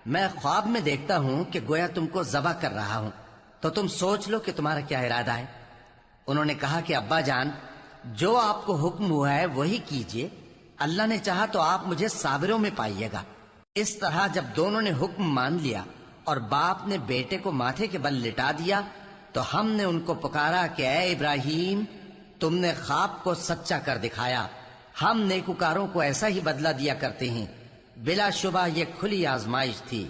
میں خواب میں دیکھتا ہوں کہ گویا تم کو ذبح کر رہا ہوں، تو تم سوچ لو کہ تمہارا کیا ارادہ ہے۔ انہوں نے کہا کہ ابا جان، جو آپ کو حکم ہوا ہے وہی کیجئے، اللہ نے چاہا تو آپ مجھے صابروں میں پائیے گا۔ اس طرح جب دونوں نے حکم مان لیا اور باپ نے بیٹے کو ماتھے کے بل لٹا دیا، تو ہم نے ان کو پکارا کہ اے ابراہیم، تم نے خواب کو سچا کر دکھایا، ہم نیکوکاروں کو ایسا ہی بدلہ دیا کرتے ہیں۔ بلا شبہ یہ کھلی آزمائش تھی،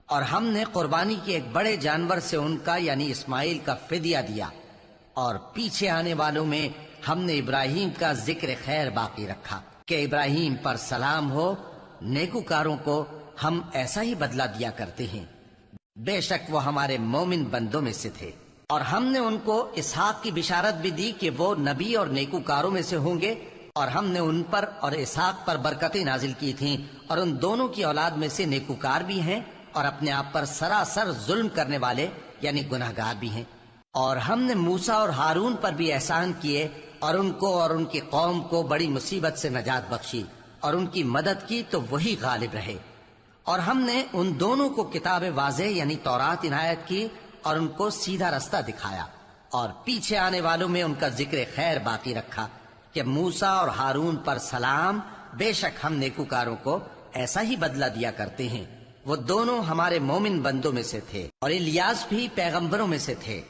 اور ہم نے قربانی کے ایک بڑے جانور سے ان کا یعنی اسماعیل کا فدیہ دیا، اور پیچھے آنے والوں میں ہم نے ابراہیم کا ذکر خیر باقی رکھا کہ ابراہیم پر سلام ہو، نیکوکاروں کو ہم ایسا ہی بدلہ دیا کرتے ہیں۔ بے شک وہ ہمارے مومن بندوں میں سے تھے، اور ہم نے ان کو اسحاق کی بشارت بھی دی کہ وہ نبی اور نیکوکاروں میں سے ہوں گے، اور ہم نے ان پر اور اسحاق پر برکتیں نازل کی تھیں، اور ان دونوں کی اولاد میں سے نیکوکار بھی ہیں اور اپنے آپ پر سراسر ظلم کرنے والے یعنی گناہگار بھی ہیں۔ اور ہم نے موسیٰ اور ہارون پر بھی احسان کیے، اور ان کو اور ان کی قوم کو بڑی مصیبت سے نجات بخشی، اور ان کی مدد کی تو وہی غالب رہے۔ اور ہم نے ان دونوں کو کتاب واضح یعنی تورات عنایت کی، اور ان کو سیدھا رستہ دکھایا، اور پیچھے آنے والوں میں ان کا ذکر خیر باقی رکھا کہ موسیٰ اور ہارون پر سلام، بے شک ہم نیکوکاروں کو ایسا ہی بدلہ دیا کرتے ہیں۔ وہ دونوں ہمارے مومن بندوں میں سے تھے، اور الیاس بھی پیغمبروں میں سے تھے۔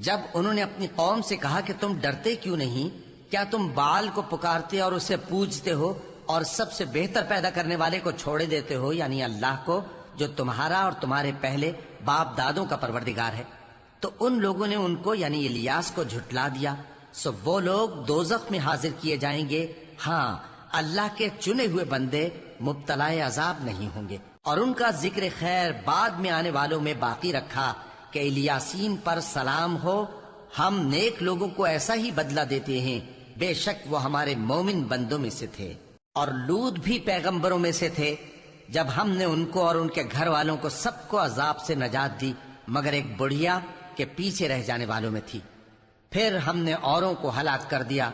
جب انہوں نے اپنی قوم سے کہا کہ تم ڈرتے کیوں نہیں؟ کیا تم بال کو پکارتے اور اسے پوجتے ہو، اور سب سے بہتر پیدا کرنے والے کو چھوڑے دیتے ہو یعنی اللہ کو، جو تمہارا اور تمہارے پہلے باپ دادوں کا پروردگار ہے؟ تو ان لوگوں نے ان کو یعنی الیاس کو جھٹلا دیا، سو وہ لوگ دوزخ میں حاضر کیے جائیں گے۔ ہاں، اللہ کے چنے ہوئے بندے مبتلا عذاب نہیں ہوں گے۔ اور ان کا ذکر خیر بعد میں آنے والوں میں باقی رکھا کہ الیاسین پر سلام ہو، ہم نیک لوگوں کو ایسا ہی بدلہ دیتے ہیں، بے شک وہ ہمارے مومن بندوں میں سے تھے۔ اور لوط بھی پیغمبروں میں سے تھے، جب ہم نے ان کو اور ان کے گھر والوں کو سب کو عذاب سے نجات دی، مگر ایک بڑھیا کہ پیچھے رہ جانے والوں میں تھی۔ پھر ہم نے اوروں کو ہلاک کر دیا،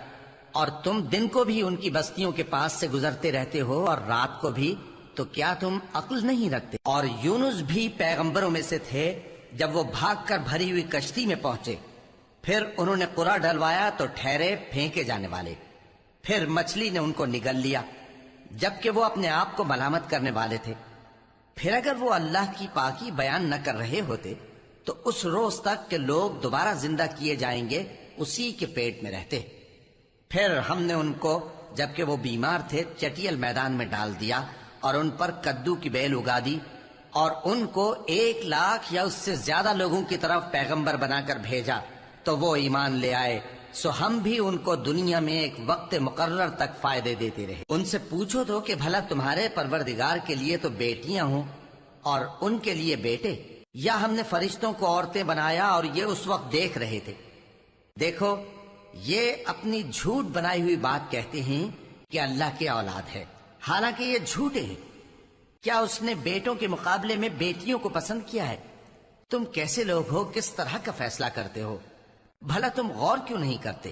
اور تم دن کو بھی ان کی بستیوں کے پاس سے گزرتے رہتے ہو اور رات کو بھی، تو کیا تم عقل نہیں رکھتے؟ اور یونس بھی پیغمبروں میں سے تھے، جب وہ بھاگ کر بھری ہوئی کشتی میں پہنچے، پھر انہوں نے قرا ڈلوایا تو ٹھہرے پھینکے جانے والے، پھر مچھلی نے ان کو نگل لیا، جبکہ وہ اپنے آپ کو ملامت کرنے والے تھے۔ پھر اگر وہ اللہ کی پاکی بیان نہ کر رہے ہوتے تو اس روز تک کہ لوگ دوبارہ زندہ کیے جائیں گے اسی کے پیٹ میں رہتے۔ پھر ہم نے ان کو جبکہ وہ بیمار تھے چٹیل میدان میں ڈال دیا، اور ان پر کدو کی بیل اگا دی، اور ان کو 1,00,000 یا اس سے زیادہ لوگوں کی طرف پیغمبر بنا کر بھیجا، تو وہ ایمان لے آئے، سو ہم بھی ان کو دنیا میں ایک وقت مقرر تک فائدے دیتے رہے۔ ان سے پوچھو تو کہ بھلا تمہارے پروردگار کے لیے تو بیٹیاں ہوں اور ان کے لیے بیٹے، یا ہم نے فرشتوں کو عورتیں بنایا اور یہ اس وقت دیکھ رہے تھے؟ دیکھو، یہ اپنی جھوٹ بنائی ہوئی بات کہتے ہیں کہ اللہ کی اولاد ہے، حالانکہ یہ جھوٹے ہیں۔ کیا اس نے بیٹوں کے مقابلے میں بیٹیوں کو پسند کیا ہے؟ تم کیسے لوگ ہو؟ کس طرح کا فیصلہ کرتے ہو؟ بھلا تم غور کیوں نہیں کرتے؟